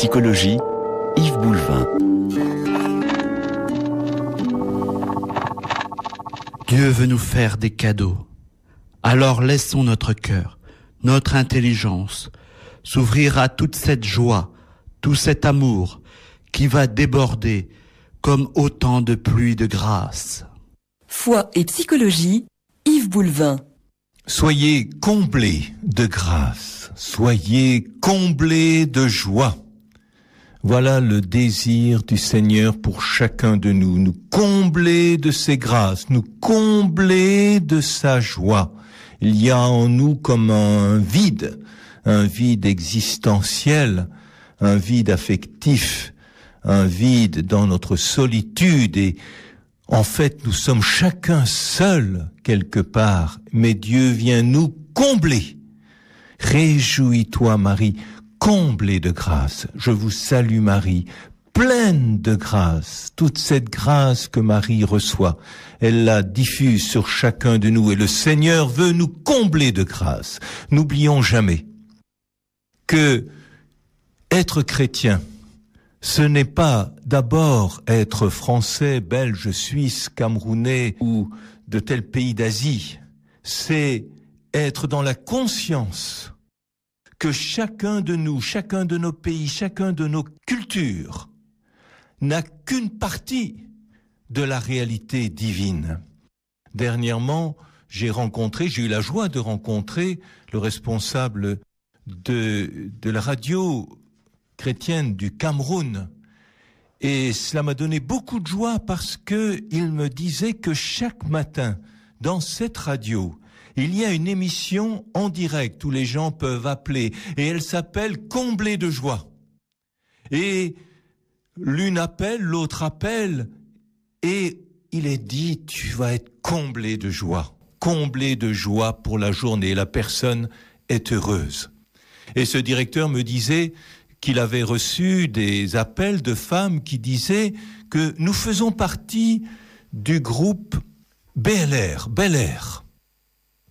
psychologie, Yves Boulevin. Dieu veut nous faire des cadeaux. Alors laissons notre cœur, notre intelligence, s'ouvrir à toute cette joie, tout cet amour qui va déborder comme autant de pluie de grâce. Foi et psychologie, Yves Boulevin. Soyez comblés de grâce, soyez comblés de joie. Voilà le désir du Seigneur pour chacun de nous, nous combler de ses grâces, nous combler de sa joie. Il y a en nous comme un vide existentiel, un vide affectif, un vide dans notre solitude et en fait nous sommes chacun seul quelque part, mais Dieu vient nous combler. Réjouis-toi Marie, comblée de grâce. Je vous salue Marie, pleine de grâce. Toute cette grâce que Marie reçoit, elle la diffuse sur chacun de nous et le Seigneur veut nous combler de grâce. N'oublions jamais que être chrétien, ce n'est pas d'abord être français, belge, suisse, camerounais ou de tel pays d'Asie. C'est être dans la conscience que chacun de nous, chacun de nos pays, chacun de nos cultures n'a qu'une partie de la réalité divine. Dernièrement, j'ai eu la joie de rencontrer le responsable de la radio chrétienne du Cameroun. Et cela m'a donné beaucoup de joie parce que il me disait que chaque matin, dans cette radio, il y a une émission en direct où les gens peuvent appeler et elle s'appelle « Comblé de joie ». Et l'une appelle, l'autre appelle et il est dit « Tu vas être comblé de joie pour la journée ». La personne est heureuse. Et ce directeur me disait qu'il avait reçu des appels de femmes qui disaient que nous faisons partie du groupe Bel Air.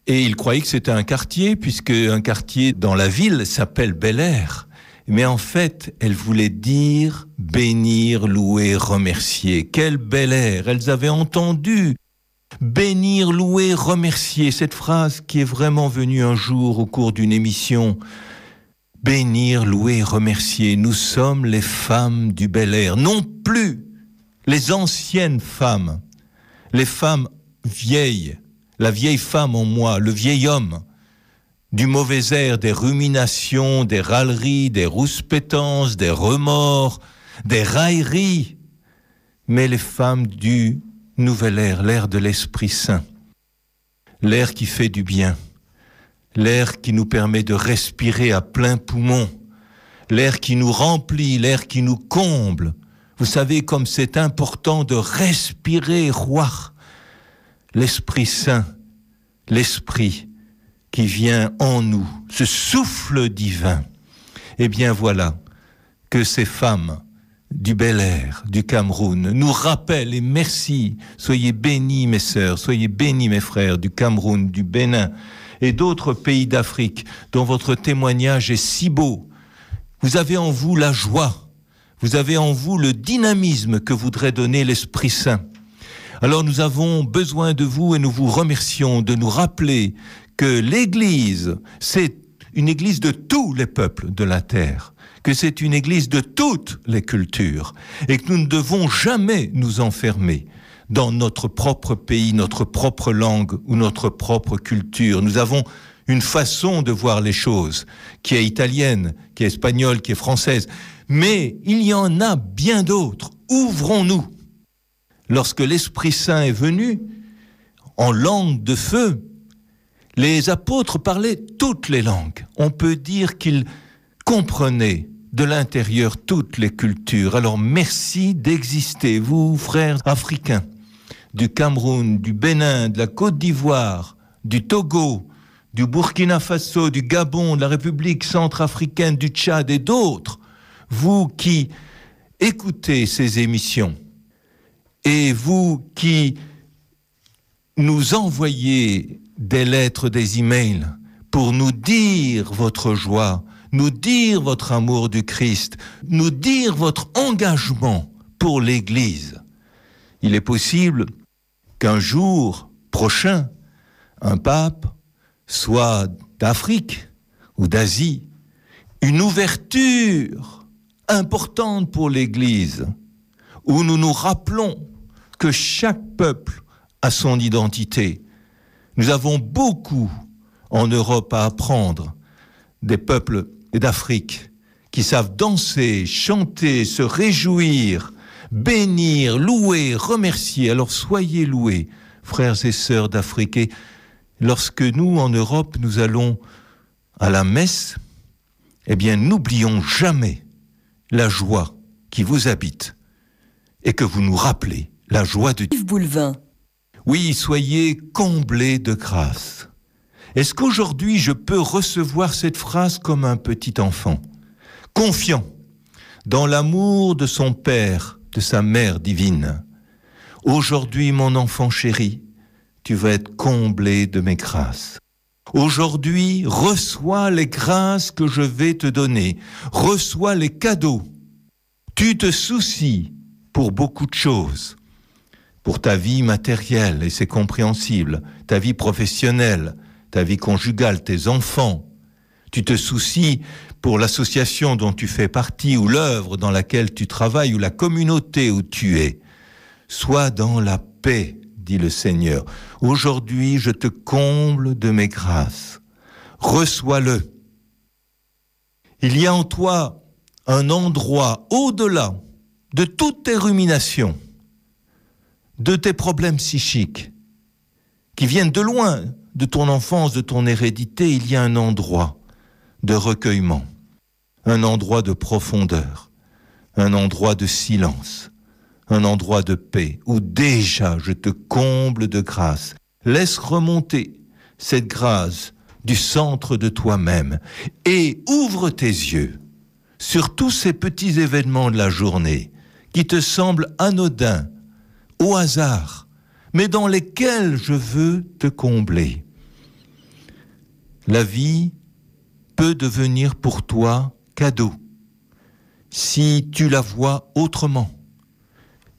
Et il croyait que c'était un quartier, puisque un quartier dans la ville s'appelle Bel Air. Mais en fait, elle voulait dire bénir, louer, remercier. Quel Bel Air! Elles avaient entendu bénir, louer, remercier. Cette phrase qui est vraiment venue un jour au cours d'une émission. Bénir, louer, remercier. Nous sommes les femmes du Bel Air. Non plus les anciennes femmes, les femmes vieilles. La vieille femme en moi, le vieil homme, du mauvais air, des ruminations, des râleries, des rouspétances, des remords, des railleries, mais les femmes du nouvel air, l'air de l'Esprit Saint, l'air qui fait du bien, l'air qui nous permet de respirer à plein poumon, l'air qui nous remplit, l'air qui nous comble. Vous savez comme c'est important de respirer, roi. L'Esprit Saint, l'Esprit qui vient en nous, ce souffle divin. Eh bien voilà que ces femmes du Bel Air, du Cameroun, nous rappellent, et merci, soyez bénis mes sœurs, soyez bénis mes frères du Cameroun, du Bénin et d'autres pays d'Afrique dont votre témoignage est si beau. Vous avez en vous la joie, vous avez en vous le dynamisme que voudrait donner l'Esprit Saint. Alors nous avons besoin de vous et nous vous remercions de nous rappeler que l'Église, c'est une Église de tous les peuples de la terre, que c'est une Église de toutes les cultures et que nous ne devons jamais nous enfermer dans notre propre pays, notre propre langue ou notre propre culture. Nous avons une façon de voir les choses qui est italienne, qui est espagnole, qui est française, mais il y en a bien d'autres. Ouvrons-nous. Lorsque l'Esprit Saint est venu, en langue de feu, les apôtres parlaient toutes les langues. On peut dire qu'ils comprenaient de l'intérieur toutes les cultures. Alors merci d'exister, vous, frères africains, du Cameroun, du Bénin, de la Côte d'Ivoire, du Togo, du Burkina Faso, du Gabon, de la République centrafricaine, du Tchad et d'autres, vous qui écoutez ces émissions, et vous qui nous envoyez des lettres, des emails pour nous dire votre joie, nous dire votre amour du Christ, nous dire votre engagement pour l'Église. Il est possible qu'un jour prochain, un pape soit d'Afrique ou d'Asie, une ouverture importante pour l'Église, où nous nous rappelons que chaque peuple a son identité. Nous avons beaucoup en Europe à apprendre des peuples d'Afrique qui savent danser, chanter, se réjouir, bénir, louer, remercier. Alors soyez loués, frères et sœurs d'Afrique. Et lorsque nous, en Europe, nous allons à la messe, eh bien, n'oublions jamais la joie qui vous habite et que vous nous rappelez la joie de Dieu. Yves Boulvin. Oui, soyez comblés de grâce. Est-ce qu'aujourd'hui je peux recevoir cette phrase comme un petit enfant, confiant dans l'amour de son Père, de sa Mère divine? Aujourd'hui, mon enfant chéri, tu vas être comblé de mes grâces. Aujourd'hui, reçois les grâces que je vais te donner. Reçois les cadeaux. Tu te soucies pour beaucoup de choses. Pour ta vie matérielle, et c'est compréhensible, ta vie professionnelle, ta vie conjugale, tes enfants. Tu te soucies pour l'association dont tu fais partie, ou l'œuvre dans laquelle tu travailles, ou la communauté où tu es. Sois dans la paix, dit le Seigneur. Aujourd'hui, je te comble de mes grâces. Reçois-le. Il y a en toi un endroit au-delà de toutes tes ruminations, de tes problèmes psychiques, qui viennent de loin, de ton enfance, de ton hérédité. Il y a un endroit de recueillement, un endroit de profondeur, un endroit de silence, un endroit de paix, où déjà je te comble de grâce. Laisse remonter cette grâce du centre de toi-même et ouvre tes yeux sur tous ces petits événements de la journée qui te semblent anodins, au hasard, mais dans lesquels je veux te combler. La vie peut devenir pour toi cadeau si tu la vois autrement,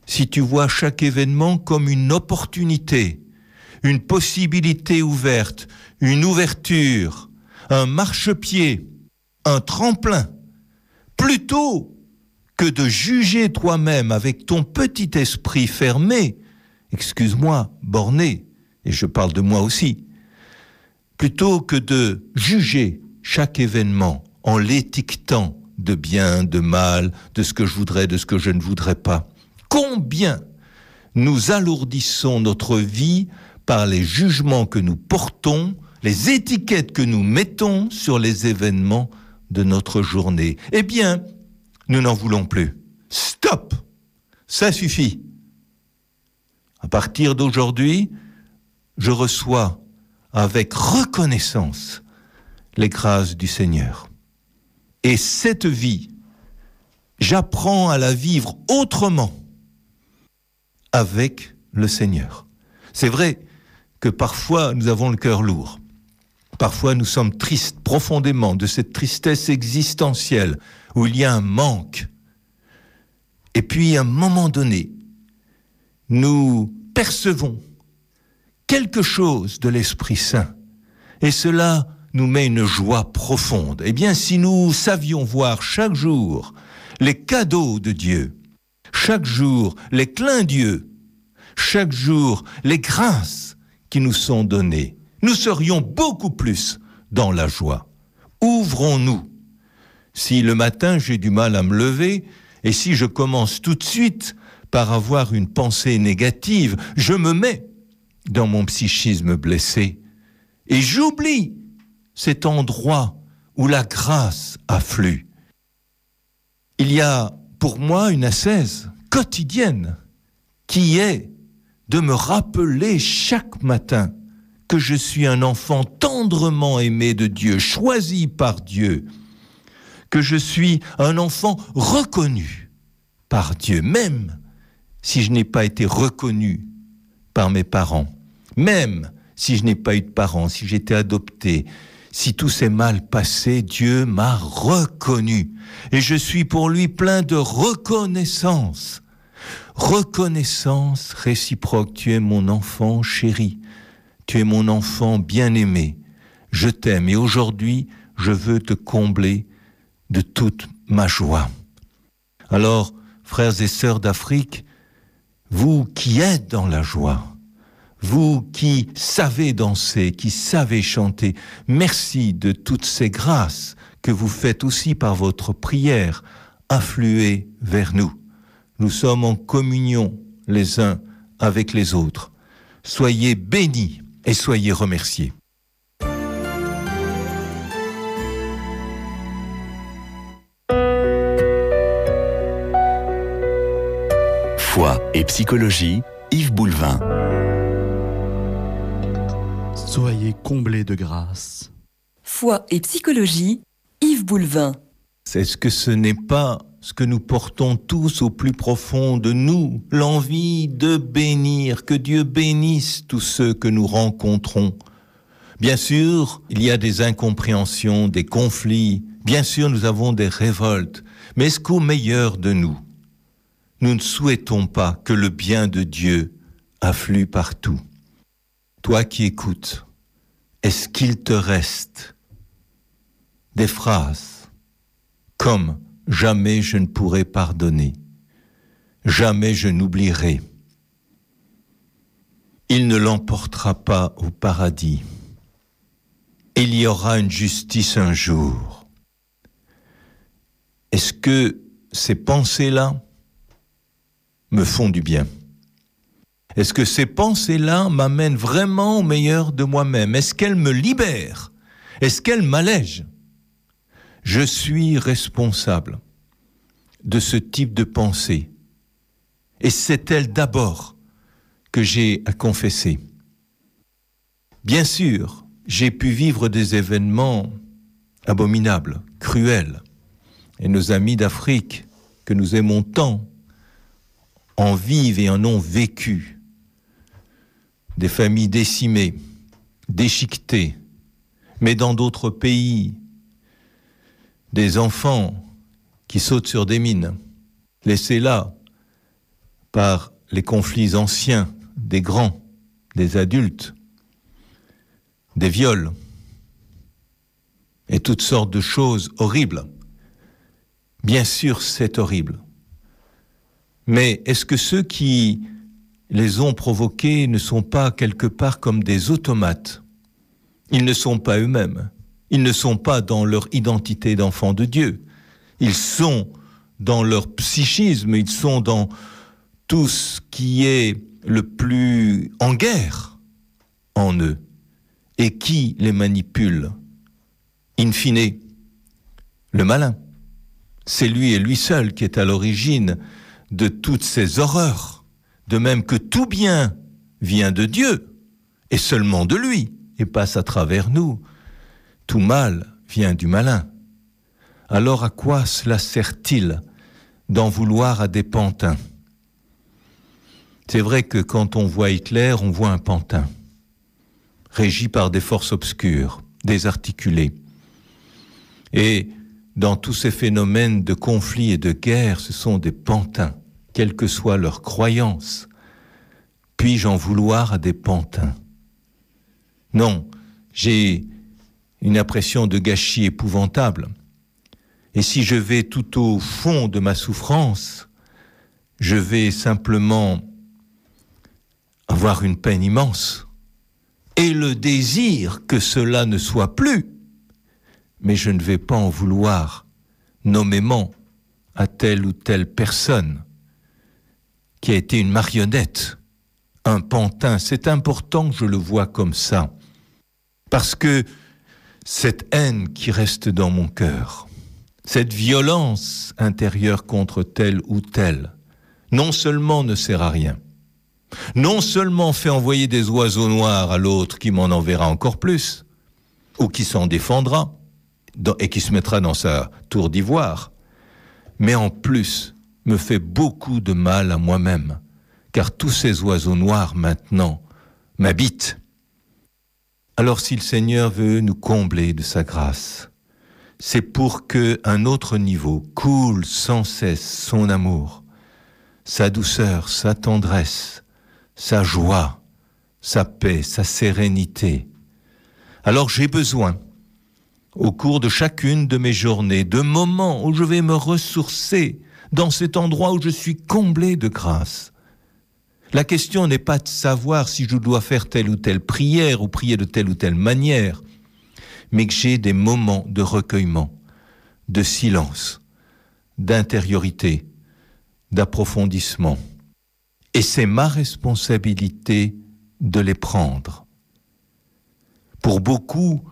si tu vois chaque événement comme une opportunité, une possibilité ouverte, une ouverture, un marchepied, un tremplin, plutôt que de juger toi-même avec ton petit esprit fermé, excuse-moi, borné, et je parle de moi aussi, plutôt que de juger chaque événement en l'étiquetant de bien, de mal, de ce que je voudrais, de ce que je ne voudrais pas. Combien nous alourdissons notre vie par les jugements que nous portons, les étiquettes que nous mettons sur les événements de notre journée. Eh bien, nous n'en voulons plus. Stop! Ça suffit. À partir d'aujourd'hui, je reçois avec reconnaissance les grâces du Seigneur. Et cette vie, j'apprends à la vivre autrement avec le Seigneur. C'est vrai que parfois nous avons le cœur lourd. Parfois nous sommes tristes profondément de cette tristesse existentielle où il y a un manque. Et puis à un moment donné, nous percevons quelque chose de l'Esprit Saint. Et cela nous met une joie profonde. Eh bien, si nous savions voir chaque jour les cadeaux de Dieu, chaque jour les clins d'yeux, chaque jour les grâces qui nous sont données, nous serions beaucoup plus dans la joie. Ouvrons-nous. Si le matin j'ai du mal à me lever, et si je commence tout de suite par avoir une pensée négative, je me mets dans mon psychisme blessé et j'oublie cet endroit où la grâce afflue. Il y a pour moi une ascèse quotidienne qui est de me rappeler chaque matin que je suis un enfant tendrement aimé de Dieu, choisi par Dieu, que je suis un enfant reconnu par Dieu, même si je n'ai pas été reconnu par mes parents, même si je n'ai pas eu de parents, si j'ai été adopté, si tout s'est mal passé, Dieu m'a reconnu. Et je suis pour lui plein de reconnaissance. Reconnaissance réciproque. Tu es mon enfant chéri. Tu es mon enfant bien-aimé. Je t'aime et aujourd'hui, je veux te combler de toute ma joie. Alors, frères et sœurs d'Afrique, vous qui êtes dans la joie, vous qui savez danser, qui savez chanter, merci de toutes ces grâces que vous faites aussi par votre prière, affluer vers nous. Nous sommes en communion les uns avec les autres. Soyez bénis et soyez remerciés. Foi et psychologie, Yves Boulvin. Soyez comblés de grâce. Foi et psychologie, Yves Boulvin. Est-ce que ce n'est pas ce que nous portons tous au plus profond de nous, l'envie de bénir, que Dieu bénisse tous ceux que nous rencontrons? Bien sûr, il y a des incompréhensions, des conflits, bien sûr nous avons des révoltes, mais est-ce qu'au meilleur de nous, nous ne souhaitons pas que le bien de Dieu afflue partout? Toi qui écoutes, est-ce qu'il te reste des phrases comme « Jamais je ne pourrai pardonner, jamais je n'oublierai, il ne l'emportera pas au paradis, il y aura une justice un jour ». Est-ce que ces pensées-là me font du bien? Est-ce que ces pensées-là m'amènent vraiment au meilleur de moi-même? Est-ce qu'elles me libèrent? Est-ce qu'elles m'allègent? Je suis responsable de ce type de pensée. Et c'est elle d'abord que j'ai à confesser. Bien sûr, j'ai pu vivre des événements abominables, cruels. Et nos amis d'Afrique, que nous aimons tant, en vivent et en ont vécu. Des familles décimées, déchiquetées, mais dans d'autres pays, des enfants qui sautent sur des mines, laissés là par les conflits anciens, des grands, des adultes, des viols, et toutes sortes de choses horribles. Bien sûr, c'est horrible. Mais est-ce que ceux qui les ont provoqués ne sont pas quelque part comme des automates? Ils ne sont pas eux-mêmes. Ils ne sont pas dans leur identité d'enfants de Dieu. Ils sont dans leur psychisme, ils sont dans tout ce qui est le plus en guerre en eux. Et qui les manipule? In fine, le malin. C'est lui et lui seul qui est à l'origine de toutes ces horreurs, de même que tout bien vient de Dieu, et seulement de lui, et passe à travers nous. Tout mal vient du malin. Alors à quoi cela sert-il d'en vouloir à des pantins? C'est vrai que quand on voit Hitler, on voit un pantin, régi par des forces obscures, désarticulées. Et dans tous ces phénomènes de conflits et de guerre, ce sont des pantins, quelle que soit leur croyance. Puis-je en vouloir à des pantins? Non, j'ai une impression de gâchis épouvantable. Et si je vais tout au fond de ma souffrance, je vais simplement avoir une peine immense et le désir que cela ne soit plus. Mais je ne vais pas en vouloir nommément à telle ou telle personne qui a été une marionnette, un pantin. C'est important que je le vois comme ça, parce que cette haine qui reste dans mon cœur, cette violence intérieure contre tel ou tel, non seulement ne sert à rien, non seulement fait envoyer des oiseaux noirs à l'autre qui m'en enverra encore plus, ou qui s'en défendra, et qui se mettra dans sa tour d'ivoire, mais en plus me fait beaucoup de mal à moi-même, car tous ces oiseaux noirs maintenant m'habitent. Alors si le Seigneur veut nous combler de sa grâce, c'est pour qu'un autre niveau coule sans cesse son amour, sa douceur, sa tendresse, sa joie, sa paix, sa sérénité. Alors j'ai besoin, au cours de chacune de mes journées, de moments où je vais me ressourcer dans cet endroit où je suis comblé de grâce. La question n'est pas de savoir si je dois faire telle ou telle prière ou prier de telle ou telle manière, mais que j'ai des moments de recueillement, de silence, d'intériorité, d'approfondissement. Et c'est ma responsabilité de les prendre. Pour beaucoup,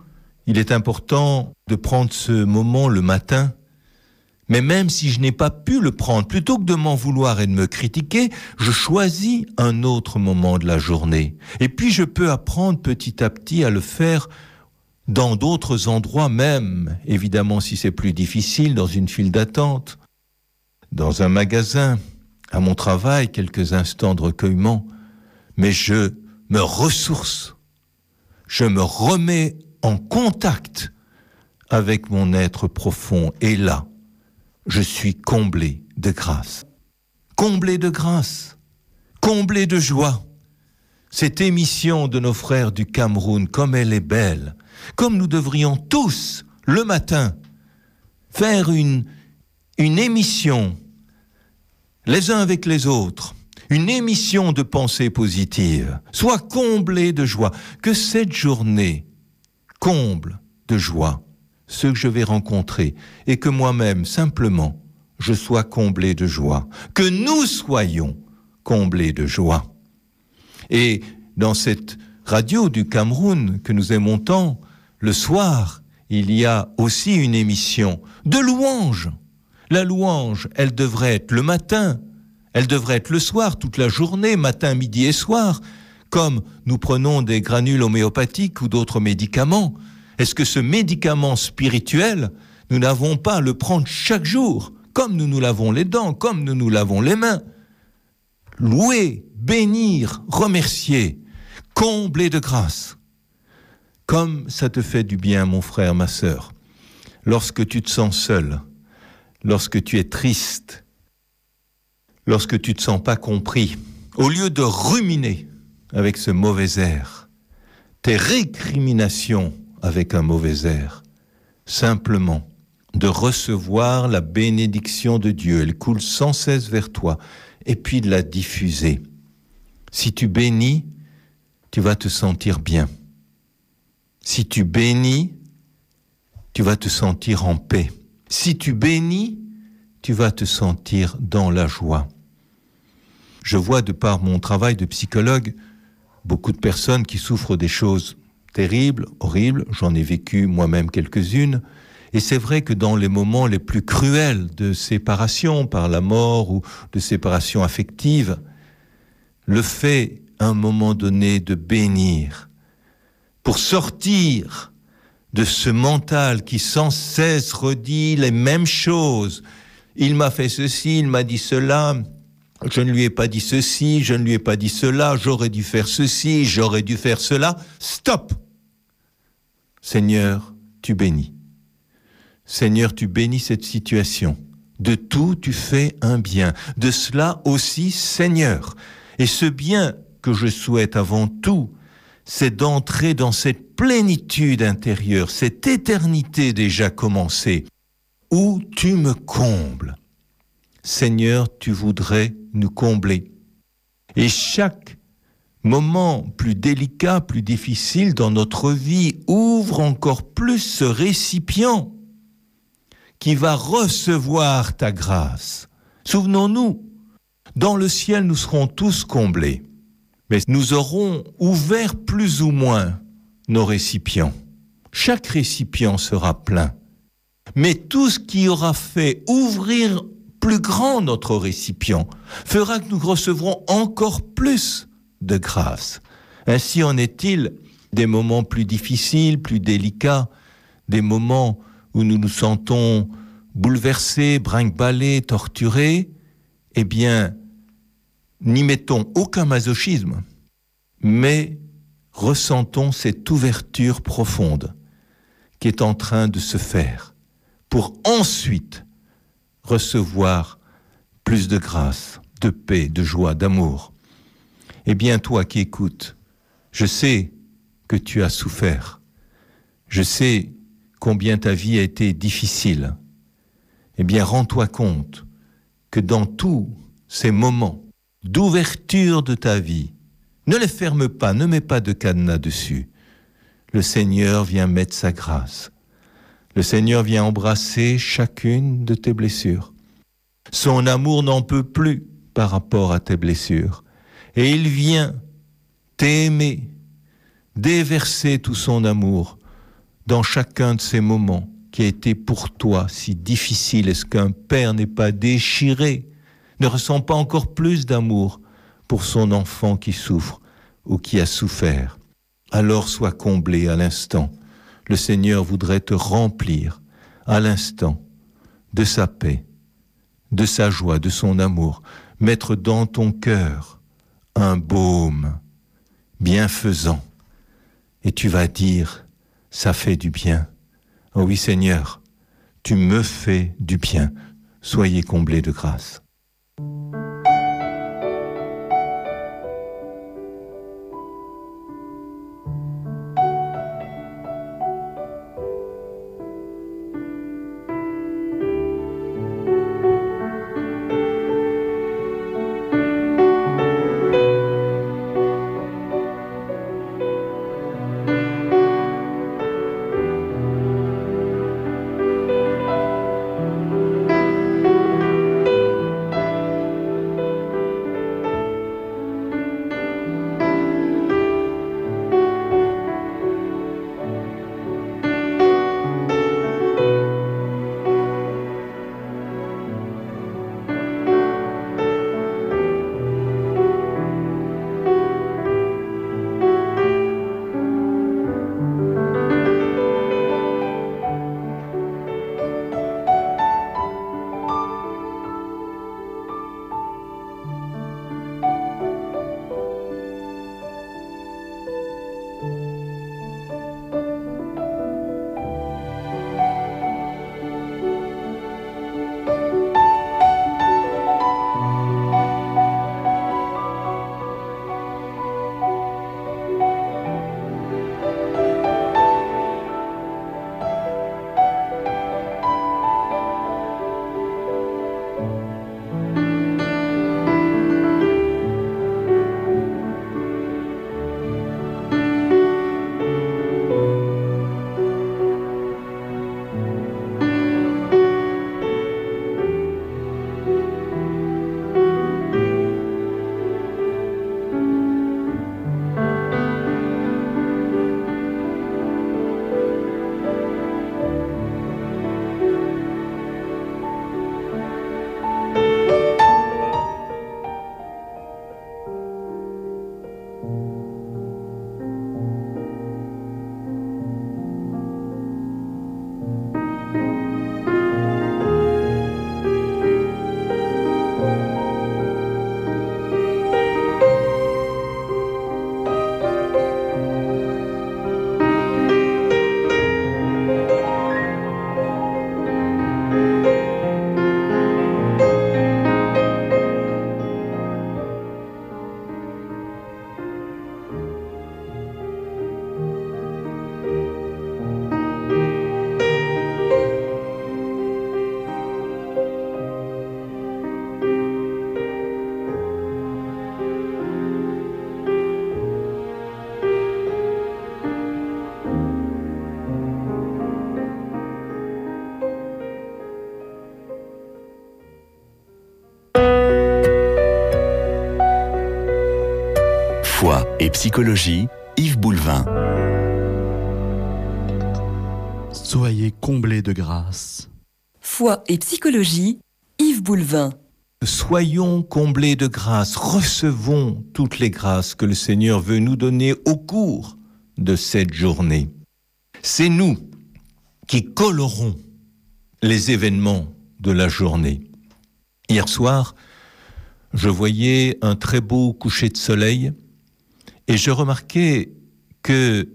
il est important de prendre ce moment le matin, mais même si je n'ai pas pu le prendre, plutôt que de m'en vouloir et de me critiquer, je choisis un autre moment de la journée. Et puis je peux apprendre petit à petit à le faire dans d'autres endroits même, évidemment si c'est plus difficile, dans une file d'attente, dans un magasin, à mon travail, quelques instants de recueillement, mais je me ressource, je me remets en contact avec mon être profond. Et là, je suis comblé de grâce. Comblé de grâce, comblé de joie. Cette émission de nos frères du Cameroun, comme elle est belle, comme nous devrions tous, le matin, faire une émission, les uns avec les autres, une émission de pensée positive, soit comblée de joie, que cette journée comble de joie ceux que je vais rencontrer et que moi-même, simplement, je sois comblé de joie, que nous soyons comblés de joie. Et dans cette radio du Cameroun que nous aimons tant, le soir, il y a aussi une émission de louange. La louange, elle devrait être le matin, elle devrait être le soir, toute la journée, matin, midi et soir, comme nous prenons des granules homéopathiques ou d'autres médicaments. Est-ce que ce médicament spirituel, nous n'avons pas à le prendre chaque jour, comme nous nous lavons les dents, comme nous nous lavons les mains? Louer, bénir, remercier, combler de grâce. Comme ça te fait du bien, mon frère, ma sœur, lorsque tu te sens seul, lorsque tu es triste, lorsque tu ne te sens pas compris, au lieu de ruminer avec ce mauvais air, tes récriminations avec un mauvais air, simplement de recevoir la bénédiction de Dieu, elle coule sans cesse vers toi, et puis de la diffuser. Si tu bénis, tu vas te sentir bien. Si tu bénis, tu vas te sentir en paix. Si tu bénis, tu vas te sentir dans la joie. Je vois de par mon travail de psychologue beaucoup de personnes qui souffrent des choses terribles, horribles. J'en ai vécu moi-même quelques-unes. Et c'est vrai que dans les moments les plus cruels de séparation par la mort ou de séparation affective, le fait, à un moment donné, de bénir, pour sortir de ce mental qui sans cesse redit les mêmes choses. Il m'a fait ceci, il m'a dit cela, je ne lui ai pas dit ceci, je ne lui ai pas dit cela, j'aurais dû faire ceci, j'aurais dû faire cela. Stop! Seigneur, tu bénis. Seigneur, tu bénis cette situation. De tout, tu fais un bien. De cela aussi, Seigneur. Et ce bien que je souhaite avant tout, c'est d'entrer dans cette plénitude intérieure, cette éternité déjà commencée, où tu me combles. Seigneur, tu voudrais nous combler. Et chaque moment plus délicat, plus difficile dans notre vie ouvre encore plus ce récipient qui va recevoir ta grâce. Souvenons-nous, dans le ciel, nous serons tous comblés, mais nous aurons ouvert plus ou moins nos récipients. Chaque récipient sera plein. Mais tout ce qui aura fait ouvrir plus grand notre récipient fera que nous recevrons encore plus de grâce. Ainsi en est-il des moments plus difficiles, plus délicats, des moments où nous nous sentons bouleversés, brinque-ballés, torturés. Eh bien, n'y mettons aucun masochisme, mais ressentons cette ouverture profonde qui est en train de se faire pour ensuite recevoir plus de grâce, de paix, de joie, d'amour. Eh bien, toi qui écoutes, je sais que tu as souffert. Je sais combien ta vie a été difficile. Eh bien, rends-toi compte que dans tous ces moments d'ouverture de ta vie, ne les ferme pas, ne mets pas de cadenas dessus. Le Seigneur vient mettre sa grâce. Le Seigneur vient embrasser chacune de tes blessures. Son amour n'en peut plus par rapport à tes blessures. Et il vient t'aimer, déverser tout son amour dans chacun de ces moments qui a été pour toi si difficile. Est-ce qu'un père n'est pas déchiré, ne ressent pas encore plus d'amour pour son enfant qui souffre ou qui a souffert? Alors sois comblé à l'instant. Le Seigneur voudrait te remplir à l'instant de sa paix, de sa joie, de son amour, mettre dans ton cœur un baume bienfaisant. Et tu vas dire, ça fait du bien. Oh oui Seigneur, tu me fais du bien. Soyez comblés de grâce. Foi et psychologie, Yves Boulevin. Soyez comblés de grâce. Foi et psychologie, Yves Boulevin. Soyons comblés de grâce, recevons toutes les grâces que le Seigneur veut nous donner au cours de cette journée. C'est nous qui colorons les événements de la journée. Hier soir, je voyais un très beau coucher de soleil et je remarquais que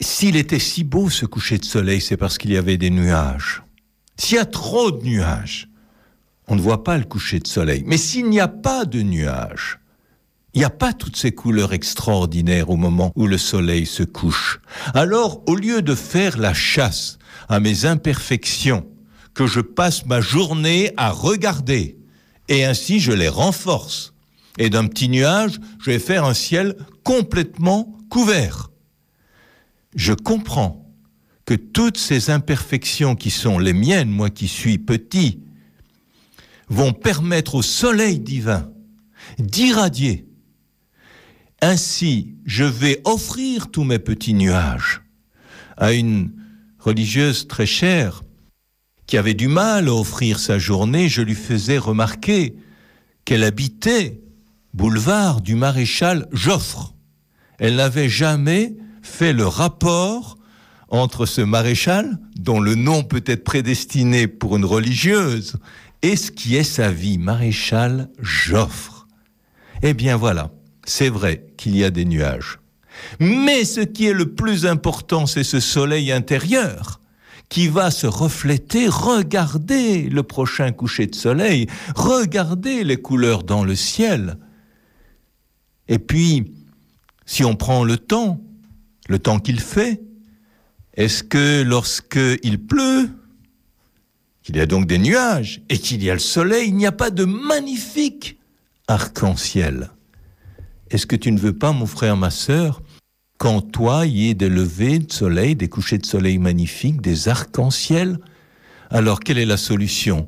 s'il était si beau ce coucher de soleil, c'est parce qu'il y avait des nuages. S'il y a trop de nuages, on ne voit pas le coucher de soleil. Mais s'il n'y a pas de nuages, il n'y a pas toutes ces couleurs extraordinaires au moment où le soleil se couche. Alors, au lieu de faire la chasse à mes imperfections, que je passe ma journée à regarder, et ainsi je les renforce. Et d'un petit nuage, je vais faire un ciel complètement couvert. Je comprends que toutes ces imperfections qui sont les miennes, moi qui suis petit, vont permettre au soleil divin d'irradier. Ainsi, je vais offrir tous mes petits nuages à une religieuse très chère qui avait du mal à offrir sa journée. Je lui faisais remarquer qu'elle habitait boulevard du Maréchal Joffre. Elle n'avait jamais fait le rapport entre ce maréchal, dont le nom peut être prédestiné pour une religieuse, et ce qui est sa vie, Maréchal Joffre. Eh bien voilà, c'est vrai qu'il y a des nuages. Mais ce qui est le plus important, c'est ce soleil intérieur qui va se refléter. Regardez le prochain coucher de soleil, regardez les couleurs dans le ciel. Et puis, si on prend le temps qu'il fait, est-ce que lorsqu'il pleut, qu'il y a donc des nuages et qu'il y a le soleil, il n'y a pas de magnifique arc-en-ciel? Est-ce que tu ne veux pas, mon frère, ma sœur, qu'en toi il y ait des levées de soleil, des couchers de soleil magnifiques, des arcs-en-ciel? Alors, quelle est la solution?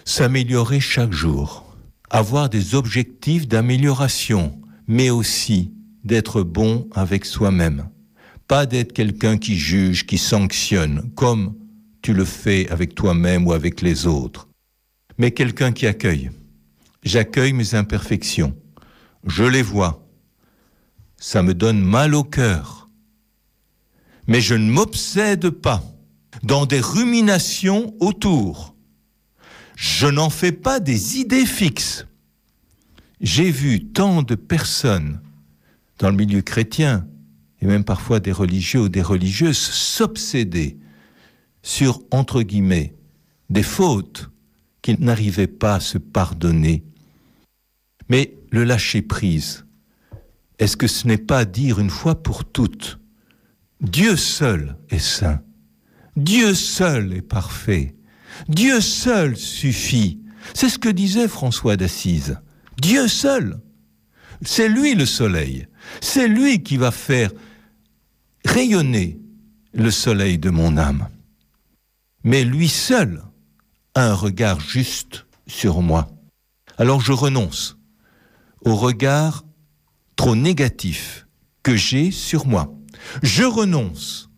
S'améliorer chaque jour, avoir des objectifs d'amélioration, mais aussi d'être bon avec soi-même. Pas d'être quelqu'un qui juge, qui sanctionne, comme tu le fais avec toi-même ou avec les autres, mais quelqu'un qui accueille. J'accueille mes imperfections, je les vois, ça me donne mal au cœur, mais je ne m'obsède pas dans des ruminations autour. Je n'en fais pas des idées fixes. J'ai vu tant de personnes dans le milieu chrétien, et même parfois des religieux ou des religieuses, s'obséder sur, entre guillemets, des fautes qu'ils n'arrivaient pas à se pardonner. Mais le lâcher-prise, est-ce que ce n'est pas dire une fois pour toutes, Dieu seul est saint, Dieu seul est parfait, Dieu seul suffit. C'est ce que disait François d'Assise. Dieu seul, c'est lui le soleil, c'est lui qui va faire rayonner le soleil de mon âme. Mais lui seul a un regard juste sur moi. Alors je renonce au regard trop négatif que j'ai sur moi. Je renonce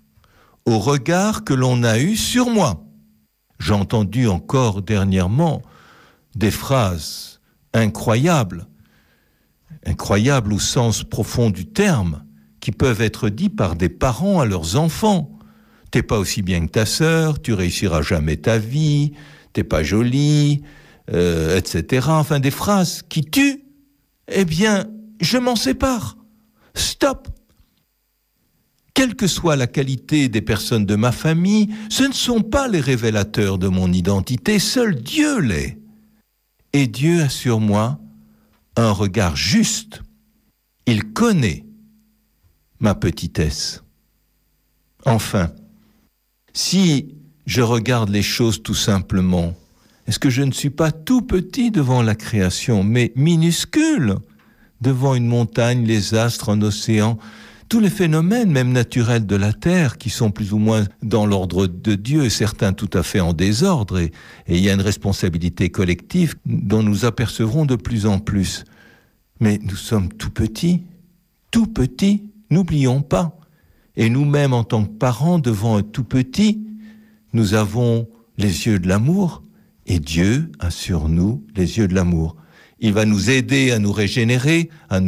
au regard que l'on a eu sur moi. J'ai entendu encore dernièrement des phrases incroyables au sens profond du terme, qui peuvent être dites par des parents à leurs enfants. T'es pas aussi bien que ta sœur, tu réussiras jamais ta vie, t'es pas jolie, etc. Enfin, des phrases qui tuent. Eh bien, je m'en sépare. Stop. Quelle que soit la qualité des personnes de ma famille, ce ne sont pas les révélateurs de mon identité, seul Dieu l'est. Et Dieu a sur moi un regard juste. Il connaît ma petitesse. Enfin, si je regarde les choses tout simplement, est-ce que je ne suis pas tout petit devant la création, mais minuscule devant une montagne, les astres, un océan, tous les phénomènes, même naturels de la Terre, qui sont plus ou moins dans l'ordre de Dieu, certains tout à fait en désordre, et il y a une responsabilité collective dont nous apercevrons de plus en plus. Mais nous sommes tout petits, n'oublions pas. Et nous-mêmes, en tant que parents, devant un tout petit, nous avons les yeux de l'amour, et Dieu a sur nous les yeux de l'amour. Il va nous aider à nous régénérer, à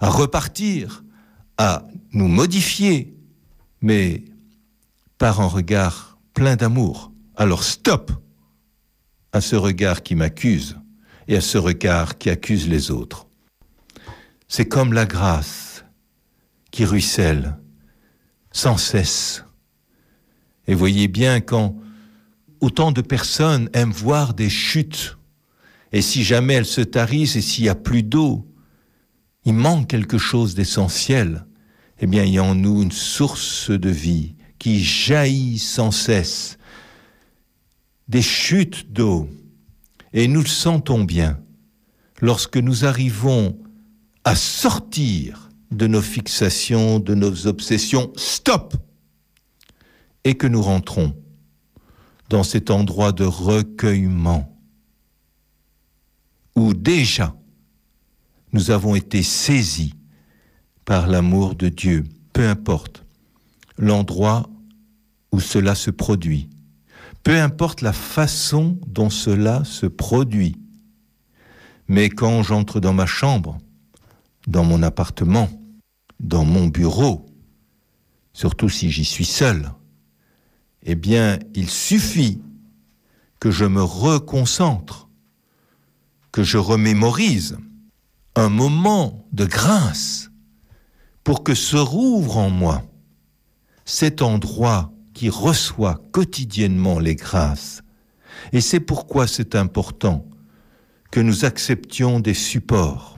repartir, à nous modifier, mais par un regard plein d'amour. Alors stop à ce regard qui m'accuse et à ce regard qui accuse les autres. C'est comme la grâce qui ruisselle sans cesse. Et voyez bien quand autant de personnes aiment voir des chutes, et si jamais elles se tarissent et s'il n'y a plus d'eau, il manque quelque chose d'essentiel, eh bien il y a en nous une source de vie qui jaillit sans cesse, des chutes d'eau, et nous le sentons bien lorsque nous arrivons à sortir de nos fixations, de nos obsessions, stop, et que nous rentrons dans cet endroit de recueillement où déjà nous avons été saisis par l'amour de Dieu, peu importe l'endroit où cela se produit, peu importe la façon dont cela se produit. Mais quand j'entre dans ma chambre, dans mon appartement, dans mon bureau, surtout si j'y suis seul, eh bien, il suffit que je me reconcentre, que je remémorise un moment de grâce pour que se rouvre en moi cet endroit qui reçoit quotidiennement les grâces. Et c'est pourquoi c'est important que nous acceptions des supports.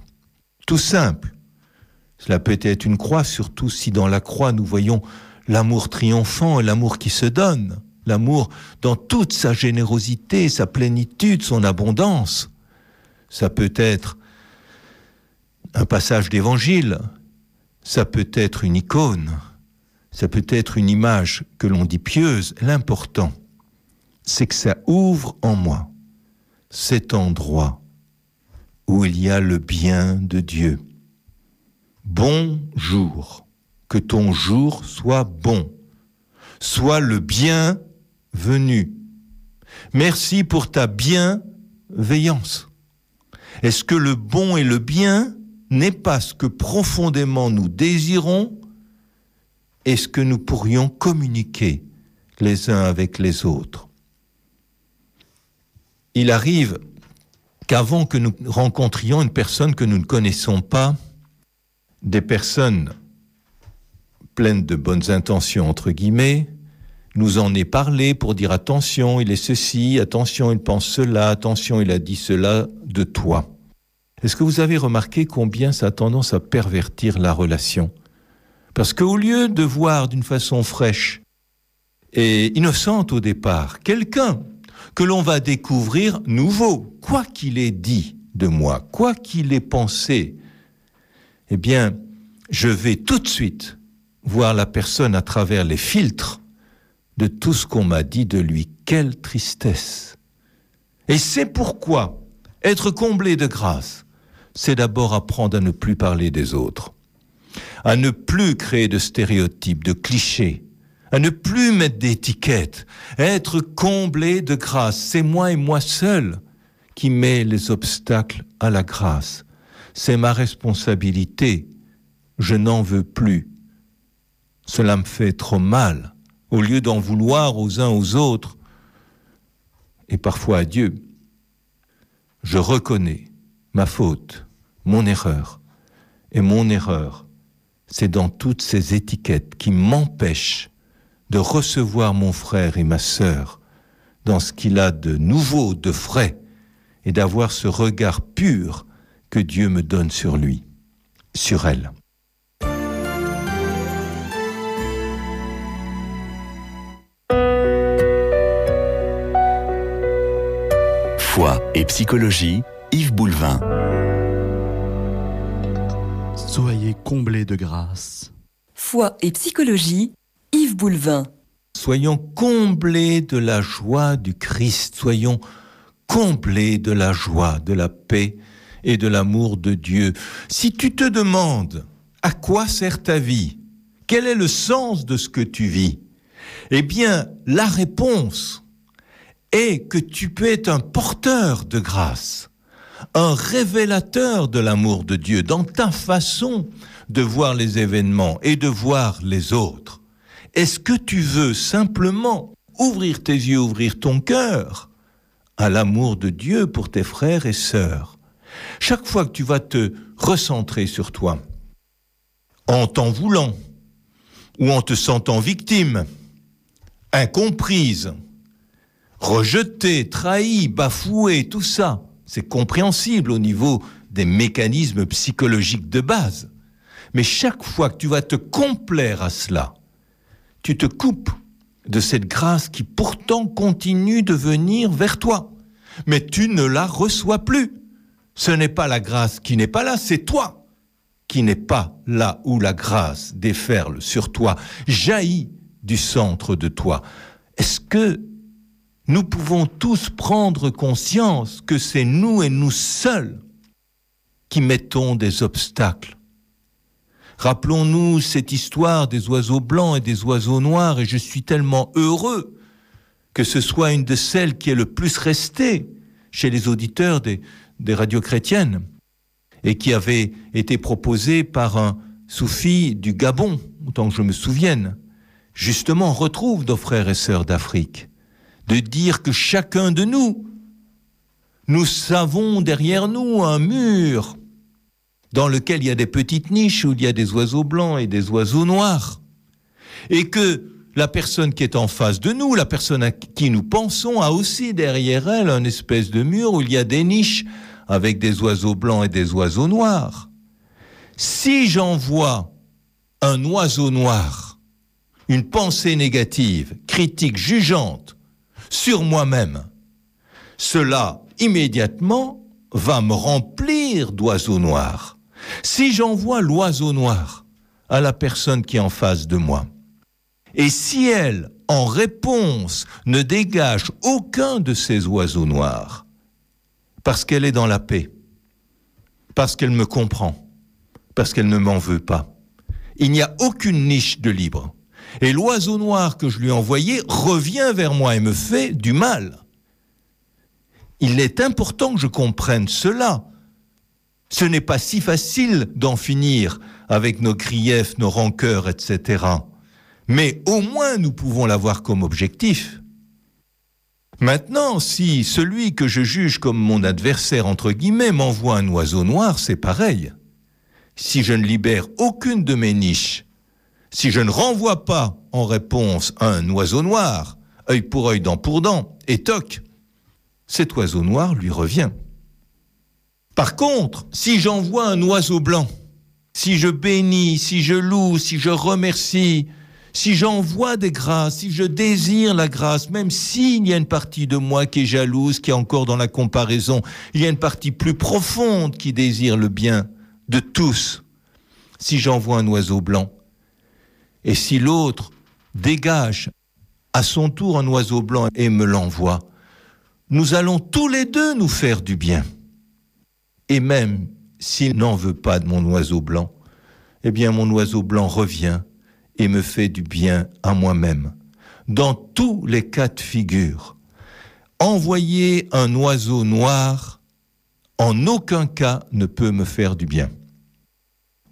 Tout simple. Cela peut être une croix, surtout si dans la croix nous voyons l'amour triomphant et l'amour qui se donne, l'amour dans toute sa générosité, sa plénitude, son abondance. Ça peut être un passage d'évangile, ça peut être une icône, ça peut être une image que l'on dit pieuse. L'important, c'est que ça ouvre en moi cet endroit où il y a le bien de Dieu. Bon jour, que ton jour soit bon, soit le bienvenu. Merci pour ta bienveillance. Est-ce que le bon et le bien n'est pas ce que profondément nous désirons et ce que nous pourrions communiquer les uns avec les autres? Il arrive qu'avant que nous rencontrions une personne que nous ne connaissons pas, des personnes pleines de bonnes intentions, entre guillemets, nous en aient parlé pour dire attention, il est ceci, attention, il pense cela, attention, il a dit cela de toi. Est-ce que vous avez remarqué combien ça a tendance à pervertir la relation ? Parce qu'au lieu de voir d'une façon fraîche et innocente au départ, quelqu'un que l'on va découvrir nouveau, quoi qu'il ait dit de moi, quoi qu'il ait pensé, eh bien, je vais tout de suite voir la personne à travers les filtres de tout ce qu'on m'a dit de lui. Quelle tristesse! Et c'est pourquoi être comblé de grâce, c'est d'abord apprendre à ne plus parler des autres, à ne plus créer de stéréotypes, de clichés, à ne plus mettre d'étiquettes, à être comblé de grâce. C'est moi et moi seul qui mets les obstacles à la grâce. C'est ma responsabilité. Je n'en veux plus. Cela me fait trop mal. Au lieu d'en vouloir aux uns aux autres, et parfois à Dieu, je reconnais ma faute, mon erreur. Et mon erreur, c'est dans toutes ces étiquettes qui m'empêchent de recevoir mon frère et ma sœur dans ce qu'il a de nouveau, de frais, et d'avoir ce regard pur que Dieu me donne sur lui, sur elle. Foi et psychologie, Yves Boulevin. Soyez comblés de grâce. Foi et psychologie, Yves Boulevin. Soyons comblés de la joie du Christ, soyons comblés de la joie, de la paix et de l'amour de Dieu. Si tu te demandes à quoi sert ta vie, quel est le sens de ce que tu vis, eh bien, la réponse est que tu peux être un porteur de grâce, un révélateur de l'amour de Dieu dans ta façon de voir les événements et de voir les autres. Est-ce que tu veux simplement ouvrir tes yeux, ouvrir ton cœur à l'amour de Dieu pour tes frères et sœurs? Chaque fois que tu vas te recentrer sur toi, en t'en voulant, ou en te sentant victime, incomprise, rejetée, trahie, bafouée, tout ça, c'est compréhensible au niveau des mécanismes psychologiques de base. Mais chaque fois que tu vas te complaire à cela, tu te coupes de cette grâce qui pourtant continue de venir vers toi. Mais tu ne la reçois plus. Ce n'est pas la grâce qui n'est pas là, c'est toi qui n'est pas là où la grâce déferle sur toi, jaillit du centre de toi. Est-ce que nous pouvons tous prendre conscience que c'est nous et nous seuls qui mettons des obstacles? Rappelons-nous cette histoire des oiseaux blancs et des oiseaux noirs, et je suis tellement heureux que ce soit une de celles qui est le plus restée chez les auditeurs des radios chrétiennes, et qui avait été proposée par un soufi du Gabon, autant que je me souvienne. Justement, on retrouve nos frères et sœurs d'Afrique, de dire que chacun de nous avons derrière nous un mur dans lequel il y a des petites niches où il y a des oiseaux blancs et des oiseaux noirs. Et que la personne qui est en face de nous, la personne à qui nous pensons, a aussi derrière elle un espèce de mur où il y a des niches avec des oiseaux blancs et des oiseaux noirs. Si j'envoie un oiseau noir, une pensée négative, critique, jugeante sur moi-même, cela immédiatement va me remplir d'oiseaux noirs. Si j'envoie l'oiseau noir à la personne qui est en face de moi, et si elle, en réponse, ne dégage aucun de ces oiseaux noirs, parce qu'elle est dans la paix, parce qu'elle me comprend, parce qu'elle ne m'en veut pas, il n'y a aucune niche de libre. Et l'oiseau noir que je lui ai envoyé revient vers moi et me fait du mal. Il est important que je comprenne cela. Ce n'est pas si facile d'en finir avec nos griefs, nos rancœurs, etc. Mais au moins nous pouvons l'avoir comme objectif. Maintenant, si celui que je juge comme mon adversaire, entre guillemets, m'envoie un oiseau noir, c'est pareil. Si je ne libère aucune de mes niches, si je ne renvoie pas en réponse un oiseau noir, œil pour œil, dent pour dent, et toc, cet oiseau noir lui revient. Par contre, si j'envoie un oiseau blanc, si je bénis, si je loue, si je remercie, si j'envoie des grâces, si je désire la grâce, même s'il y a une partie de moi qui est jalouse, qui est encore dans la comparaison, il y a une partie plus profonde qui désire le bien de tous. Si j'envoie un oiseau blanc, et si l'autre dégage à son tour un oiseau blanc et me l'envoie, nous allons tous les deux nous faire du bien. Et même s'il n'en veut pas de mon oiseau blanc, eh bien mon oiseau blanc revient et me fait du bien à moi-même. Dans tous les cas de figure, envoyer un oiseau noir, en aucun cas ne peut me faire du bien.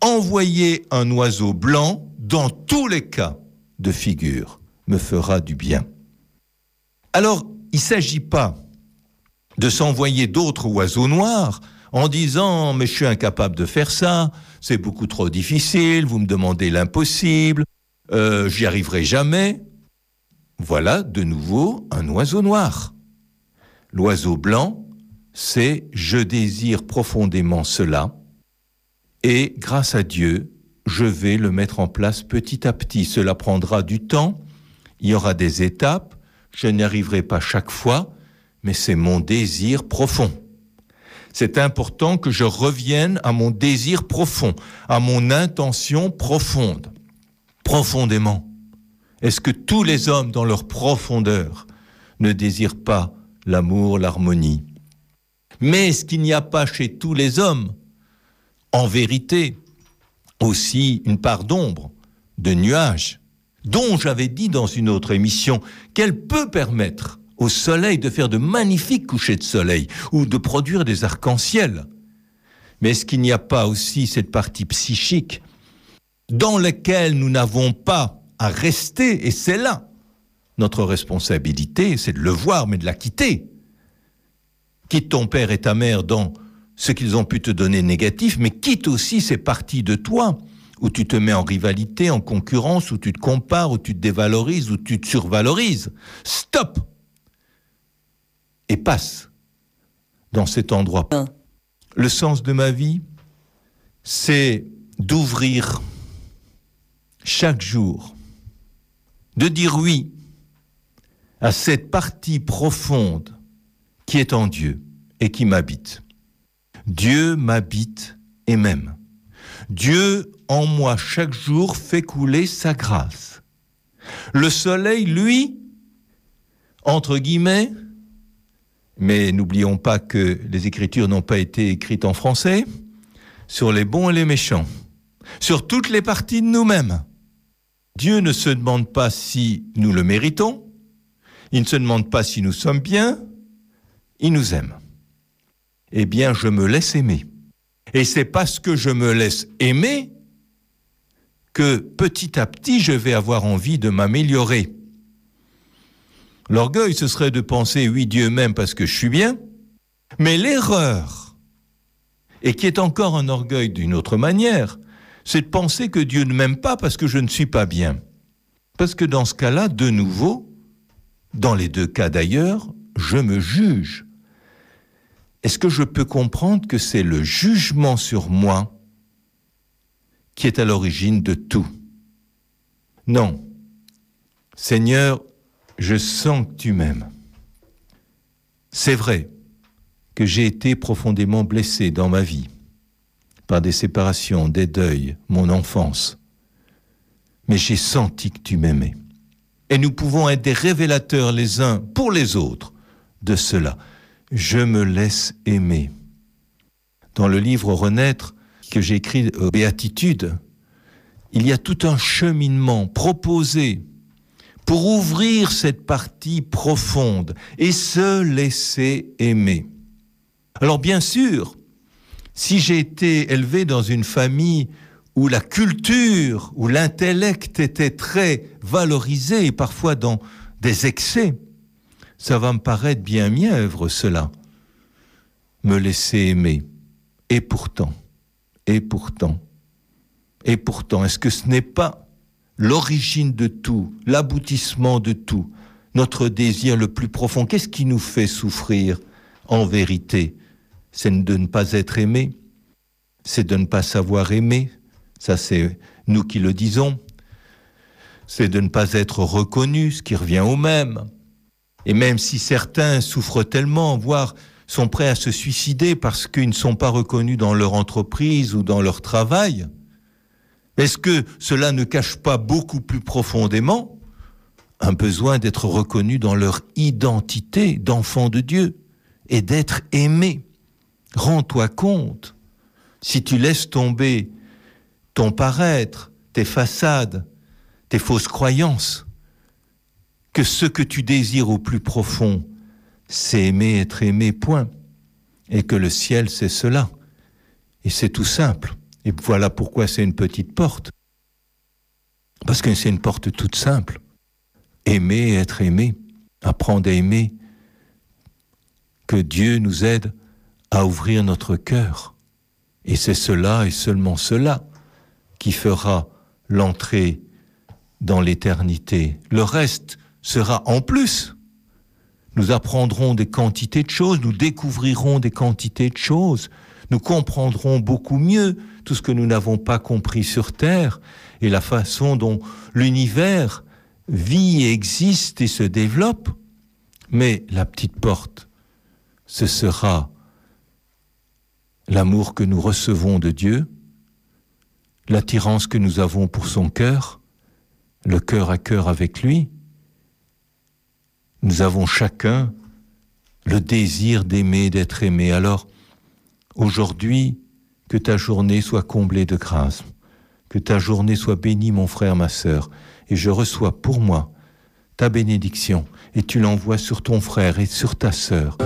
Envoyer un oiseau blanc, dans tous les cas de figure, me fera du bien. Alors, il ne s'agit pas de s'envoyer d'autres oiseaux noirs en disant « mais je suis incapable de faire ça, c'est beaucoup trop difficile, vous me demandez l'impossible, j'y arriverai jamais ». Voilà de nouveau un oiseau noir. L'oiseau blanc, c'est « je désire profondément cela » et grâce à Dieu, je vais le mettre en place petit à petit. Cela prendra du temps, il y aura des étapes, je n'y arriverai pas chaque fois, mais c'est mon désir profond. C'est important que je revienne à mon désir profond, à mon intention profonde. Profondément. Est-ce que tous les hommes, dans leur profondeur, ne désirent pas l'amour, l'harmonie? Mais est-ce qu'il n'y a pas chez tous les hommes, en vérité, aussi une part d'ombre, de nuages, dont j'avais dit dans une autre émission qu'elle peut permettre au soleil de faire de magnifiques couchers de soleil ou de produire des arcs-en-ciel. Mais est-ce qu'il n'y a pas aussi cette partie psychique dans laquelle nous n'avons pas à rester, et c'est là notre responsabilité, c'est de le voir, mais de la quitter. Quitte ton père et ta mère dans ce qu'ils ont pu te donner négatif, mais quitte aussi ces parties de toi où tu te mets en rivalité, en concurrence, où tu te compares, où tu te dévalorises, où tu te survalorises. Stop! Et passe dans cet endroit. Le sens de ma vie, c'est d'ouvrir chaque jour, de dire oui à cette partie profonde qui est en Dieu et qui m'habite. Dieu m'habite et m'aime. Dieu en moi chaque jour fait couler sa grâce. Le soleil, lui, entre guillemets, mais n'oublions pas que les Écritures n'ont pas été écrites en français, sur les bons et les méchants, sur toutes les parties de nous-mêmes. Dieu ne se demande pas si nous le méritons, il ne se demande pas si nous sommes bien, il nous aime. Eh bien, je me laisse aimer. Et c'est parce que je me laisse aimer que petit à petit, je vais avoir envie de m'améliorer. L'orgueil, ce serait de penser, oui, Dieu m'aime parce que je suis bien, mais l'erreur, et qui est encore un orgueil d'une autre manière, c'est de penser que Dieu ne m'aime pas parce que je ne suis pas bien. Parce que dans ce cas-là, de nouveau, dans les deux cas d'ailleurs, je me juge. Est-ce que je peux comprendre que c'est le jugement sur moi qui est à l'origine de tout? Non. Seigneur, je sens que tu m'aimes. C'est vrai que j'ai été profondément blessé dans ma vie par des séparations, des deuils, mon enfance. Mais j'ai senti que tu m'aimais. Et nous pouvons être des révélateurs les uns pour les autres de cela. Je me laisse aimer. Dans le livre Renaître que j'ai écrit aux Béatitudes, il y a tout un cheminement proposé pour ouvrir cette partie profonde et se laisser aimer. Alors bien sûr, si j'ai été élevé dans une famille où la culture, où l'intellect était très valorisé et parfois dans des excès, ça va me paraître bien mièvre cela, me laisser aimer. Et pourtant, est-ce que ce n'est pas l'origine de tout, l'aboutissement de tout, notre désir le plus profond? Qu'est-ce qui nous fait souffrir en vérité? C'est de ne pas être aimé, c'est de ne pas savoir aimer, ça c'est nous qui le disons, c'est de ne pas être reconnu, ce qui revient au même. Et même si certains souffrent tellement, voire sont prêts à se suicider parce qu'ils ne sont pas reconnus dans leur entreprise ou dans leur travail, est-ce que cela ne cache pas beaucoup plus profondément un besoin d'être reconnus dans leur identité d'enfant de Dieu et d'être aimé? Rends-toi compte, si tu laisses tomber ton paraître, tes façades, tes fausses croyances, que ce que tu désires au plus profond, c'est aimer, être aimé, point. Et que le ciel, c'est cela. Et c'est tout simple. Et voilà pourquoi c'est une petite porte. Parce que c'est une porte toute simple. Aimer, être aimé, apprendre à aimer. Que Dieu nous aide à ouvrir notre cœur. Et c'est cela et seulement cela qui fera l'entrée dans l'éternité. Le reste sera en plus. Nous apprendrons des quantités de choses, nous découvrirons des quantités de choses, nous comprendrons beaucoup mieux tout ce que nous n'avons pas compris sur Terre et la façon dont l'univers vit et existe et se développe. Mais la petite porte, ce sera l'amour que nous recevons de Dieu, l'attirance que nous avons pour son cœur, le cœur à cœur avec lui. Nous avons chacun le désir d'aimer, d'être aimé. Alors, aujourd'hui, que ta journée soit comblée de grâce, que ta journée soit bénie, mon frère, ma sœur, et je reçois pour moi ta bénédiction, et tu l'envoies sur ton frère et sur ta sœur.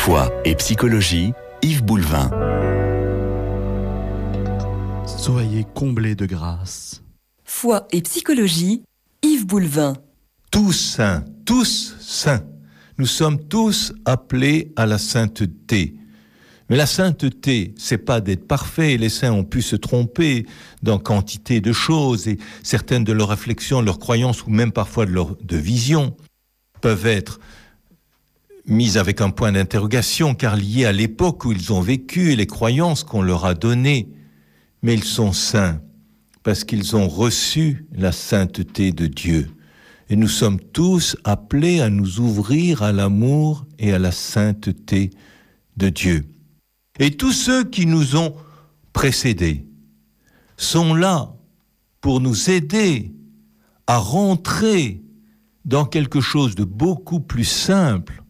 Foi et psychologie, Yves Boulvin. Soyez comblés de grâce. Foi et psychologie, Yves Boulvin. Tous saints. Nous sommes tous appelés à la sainteté. Mais la sainteté, c'est pas d'être parfait. Les saints ont pu se tromper dans quantité de choses et certaines de leurs réflexions, leurs croyances ou même parfois de visions peuvent être mises avec un point d'interrogation car liées à l'époque où ils ont vécu et les croyances qu'on leur a données. Mais ils sont saints parce qu'ils ont reçu la sainteté de Dieu. Et nous sommes tous appelés à nous ouvrir à l'amour et à la sainteté de Dieu. Et tous ceux qui nous ont précédés sont là pour nous aider à rentrer dans quelque chose de beaucoup plus simple,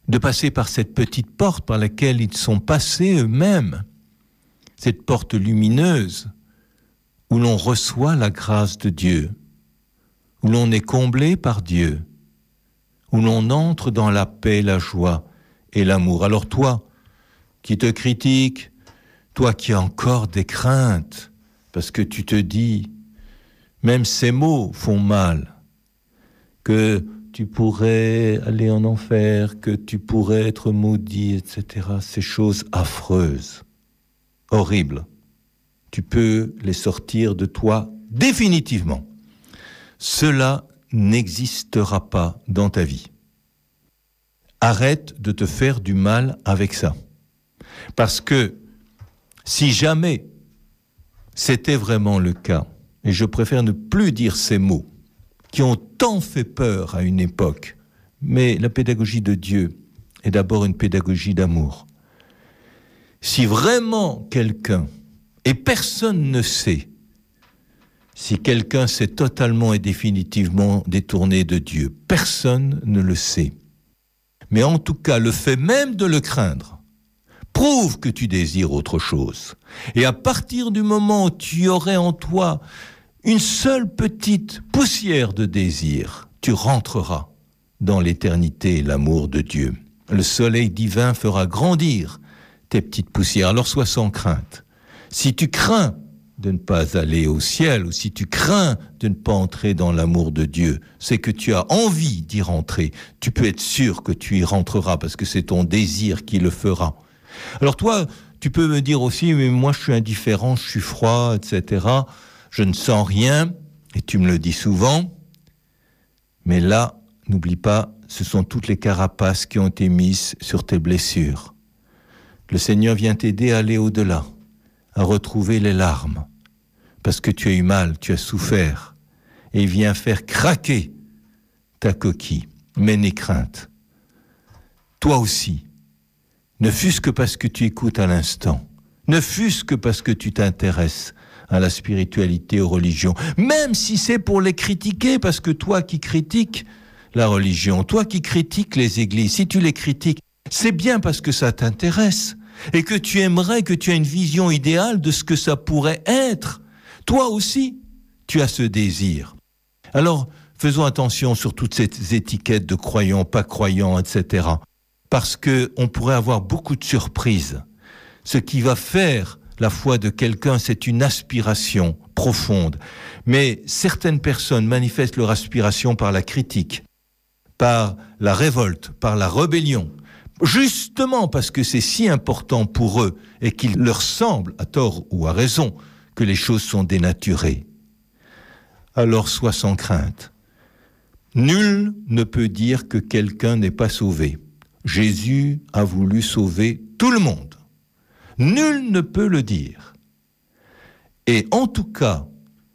de passer par cette petite porte par laquelle ils sont passés eux-mêmes, cette porte lumineuse où l'on reçoit la grâce de Dieu, où l'on est comblé par Dieu, où l'on entre dans la paix, la joie et l'amour. Alors toi, qui te critique, toi qui as encore des craintes, parce que tu te dis, même ces mots font mal, que tu pourrais aller en enfer, que tu pourrais être maudit, etc. Ces choses affreuses, horribles, tu peux les sortir de toi définitivement. Cela n'existera pas dans ta vie. Arrête de te faire du mal avec ça. Parce que si jamais c'était vraiment le cas, et je préfère ne plus dire ces mots qui ont tant fait peur à une époque, mais la pédagogie de Dieu est d'abord une pédagogie d'amour. Si vraiment quelqu'un, et personne ne sait, si quelqu'un s'est totalement et définitivement détourné de Dieu, personne ne le sait. Mais en tout cas, le fait même de le craindre prouve que tu désires autre chose. Et à partir du moment où tu aurais en toi une seule petite poussière de désir, tu rentreras dans l'éternité et l'amour de Dieu. Le soleil divin fera grandir tes petites poussières. Alors sois sans crainte. Si tu crains de ne pas aller au ciel, ou si tu crains de ne pas entrer dans l'amour de Dieu, c'est que tu as envie d'y rentrer. Tu peux être sûr que tu y rentreras, parce que c'est ton désir qui le fera. Alors toi, tu peux me dire aussi, mais moi je suis indifférent, je suis froid, etc. Je ne sens rien, et tu me le dis souvent. Mais là, n'oublie pas, ce sont toutes les carapaces qui ont été mises sur tes blessures. Le Seigneur vient t'aider à aller au-delà, à retrouver les larmes, parce que tu as eu mal, tu as souffert, et il vient faire craquer ta coquille. Mais n'aie crainte. Toi aussi, ne fût-ce que parce que tu écoutes à l'instant, ne fût-ce que parce que tu t'intéresses à la spiritualité, aux religions, même si c'est pour les critiquer, parce que toi qui critiques la religion, toi qui critiques les églises, si tu les critiques, c'est bien parce que ça t'intéresse, et que tu aimerais, que tu as une vision idéale de ce que ça pourrait être. Toi aussi, tu as ce désir. Alors, faisons attention sur toutes ces étiquettes de croyants, pas croyants, etc. Parce qu'on pourrait avoir beaucoup de surprises. Ce qui va faire la foi de quelqu'un, c'est une aspiration profonde. Mais certaines personnes manifestent leur aspiration par la critique, par la révolte, par la rébellion, justement parce que c'est si important pour eux et qu'il leur semble, à tort ou à raison, que les choses sont dénaturées. Alors sois sans crainte. Nul ne peut dire que quelqu'un n'est pas sauvé. Jésus a voulu sauver tout le monde. Nul ne peut le dire. Et en tout cas,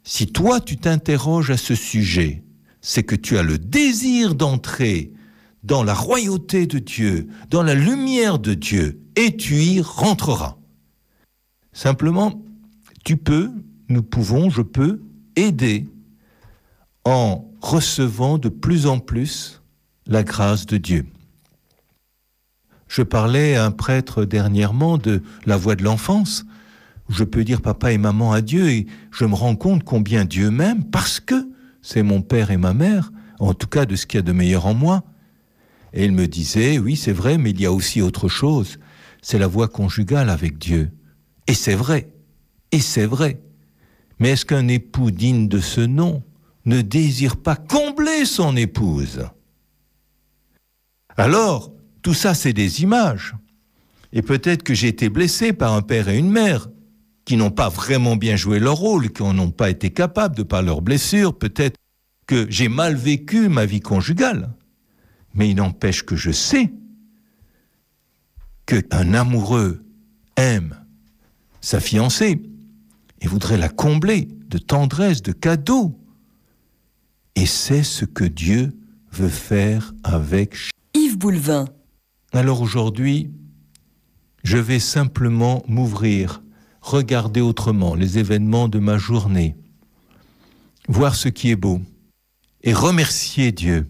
si toi tu t'interroges à ce sujet, c'est que tu as le désir d'entrer dans la royauté de Dieu, dans la lumière de Dieu, et tu y rentreras. Simplement, tu peux, nous pouvons, je peux aider en recevant de plus en plus la grâce de Dieu. Je parlais à un prêtre dernièrement de la voix de l'enfance. Je peux dire papa et maman à Dieu et je me rends compte combien Dieu m'aime parce que c'est mon père et ma mère, en tout cas de ce qu'il y a de meilleur en moi. Et il me disait, oui, c'est vrai, mais il y a aussi autre chose. C'est la voie conjugale avec Dieu. Et c'est vrai. Et c'est vrai. Mais est-ce qu'un époux digne de ce nom ne désire pas combler son épouse? Alors, tout ça, c'est des images. Et peut-être que j'ai été blessé par un père et une mère qui n'ont pas vraiment bien joué leur rôle, qui n'ont pas été capables de par leurs blessures. Peut-être que j'ai mal vécu ma vie conjugale. Mais il n'empêche que je sais qu'un amoureux aime sa fiancée et voudrait la combler de tendresse, de cadeaux. Et c'est ce que Dieu veut faire avec Yves Boulvin. Alors aujourd'hui, je vais simplement m'ouvrir, regarder autrement les événements de ma journée, voir ce qui est beau et remercier Dieu.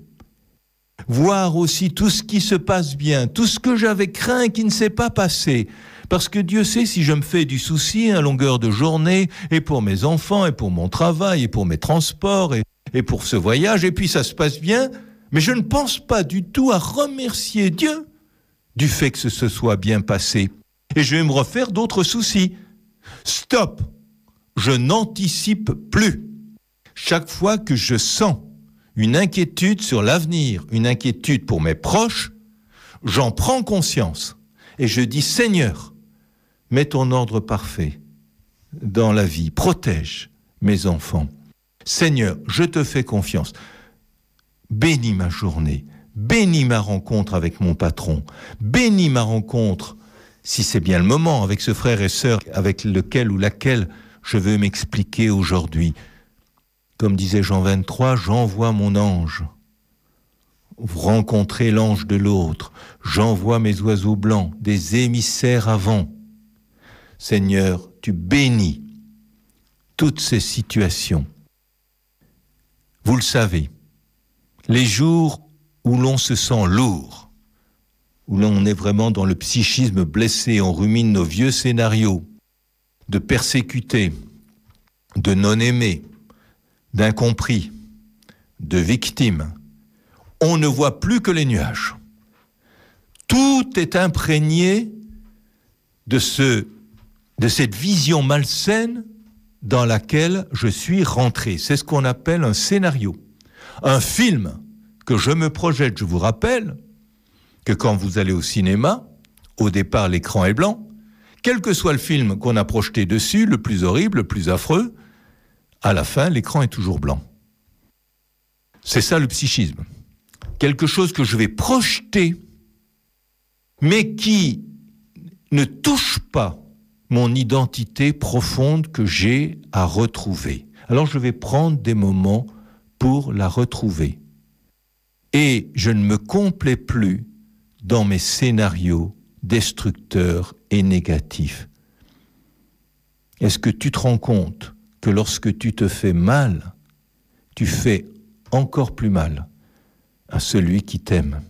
Voir aussi tout ce qui se passe bien, tout ce que j'avais craint qui ne s'est pas passé. Parce que Dieu sait si je me fais du souci à longueur de journée, et pour mes enfants, et pour mon travail, et pour mes transports, et pour ce voyage, et puis ça se passe bien, mais je ne pense pas du tout à remercier Dieu du fait que ce soit bien passé. Et je vais me refaire d'autres soucis. Stop! Je n'anticipe plus. Chaque fois que je sens une inquiétude sur l'avenir, une inquiétude pour mes proches, j'en prends conscience. Et je dis, Seigneur, mets ton ordre parfait dans la vie, protège mes enfants. Seigneur, je te fais confiance. Bénis ma journée, bénis ma rencontre avec mon patron, bénis ma rencontre, si c'est bien le moment, avec ce frère et sœur avec lequel ou laquelle je veux m'expliquer aujourd'hui. Comme disait Jean 23, j'envoie mon ange. Vous rencontrez l'ange de l'autre. J'envoie mes oiseaux blancs, des émissaires avant. Seigneur, tu bénis toutes ces situations. Vous le savez, les jours où l'on se sent lourd, où l'on est vraiment dans le psychisme blessé, on rumine nos vieux scénarios de persécutés, de non-aimés, d'incompris, de victimes, on ne voit plus que les nuages. Tout est imprégné de cette vision malsaine dans laquelle je suis rentré. C'est ce qu'on appelle un scénario. Un film que je me projette. Je vous rappelle que quand vous allez au cinéma, au départ l'écran est blanc, quel que soit le film qu'on a projeté dessus, le plus horrible, le plus affreux, à la fin, l'écran est toujours blanc. C'est ça le psychisme. Quelque chose que je vais projeter, mais qui ne touche pas mon identité profonde que j'ai à retrouver. Alors je vais prendre des moments pour la retrouver. Et je ne me complais plus dans mes scénarios destructeurs et négatifs. Est-ce que tu te rends compte que lorsque tu te fais mal, tu fais encore plus mal à celui qui t'aime?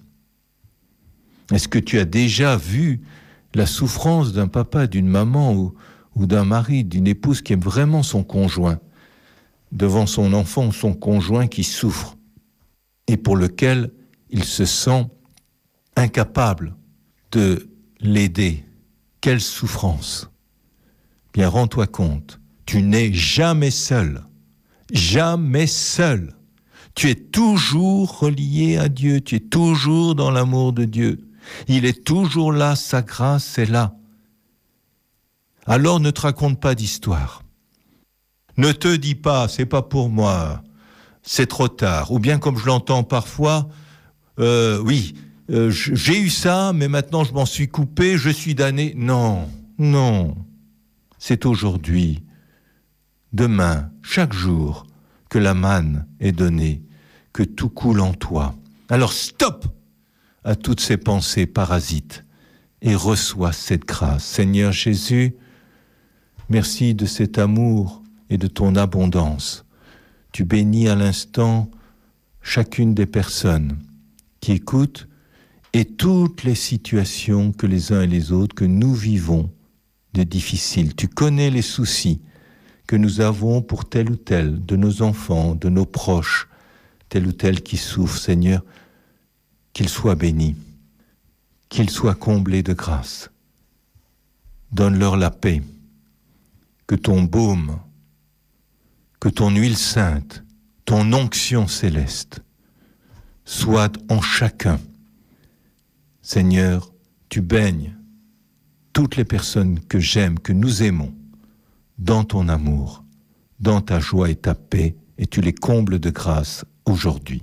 Est-ce que tu as déjà vu la souffrance d'un papa, d'une maman ou d'un mari, d'une épouse qui aime vraiment son conjoint, devant son enfant ou son conjoint qui souffre et pour lequel il se sent incapable de l'aider? Quelle souffrance! Bien, rends-toi compte, tu n'es jamais seul. Jamais seul. Tu es toujours relié à Dieu, tu es toujours dans l'amour de Dieu. Il est toujours là, sa grâce est là. Alors ne te raconte pas d'histoire. Ne te dis pas, c'est pas pour moi, c'est trop tard. Ou bien comme je l'entends parfois, j'ai eu ça, mais maintenant je m'en suis coupé, je suis damné. Non, non. C'est aujourd'hui, demain, chaque jour, que la manne est donnée, que tout coule en toi. Alors stop à toutes ces pensées parasites et reçois cette grâce. Seigneur Jésus, merci de cet amour et de ton abondance. Tu bénis à l'instant chacune des personnes qui écoutent et toutes les situations que les uns et les autres, que nous vivons de difficiles. Tu connais les soucis que nous avons pour tel ou tel de nos enfants, de nos proches, tel ou tel qui souffre. Seigneur, qu'ils soient bénis, qu'ils soient comblés de grâce. Donne-leur la paix, que ton baume, que ton huile sainte, ton onction céleste soit en chacun. Seigneur, tu baignes toutes les personnes que j'aime, que nous aimons, dans ton amour, dans ta joie et ta paix, et tu les combles de grâce aujourd'hui.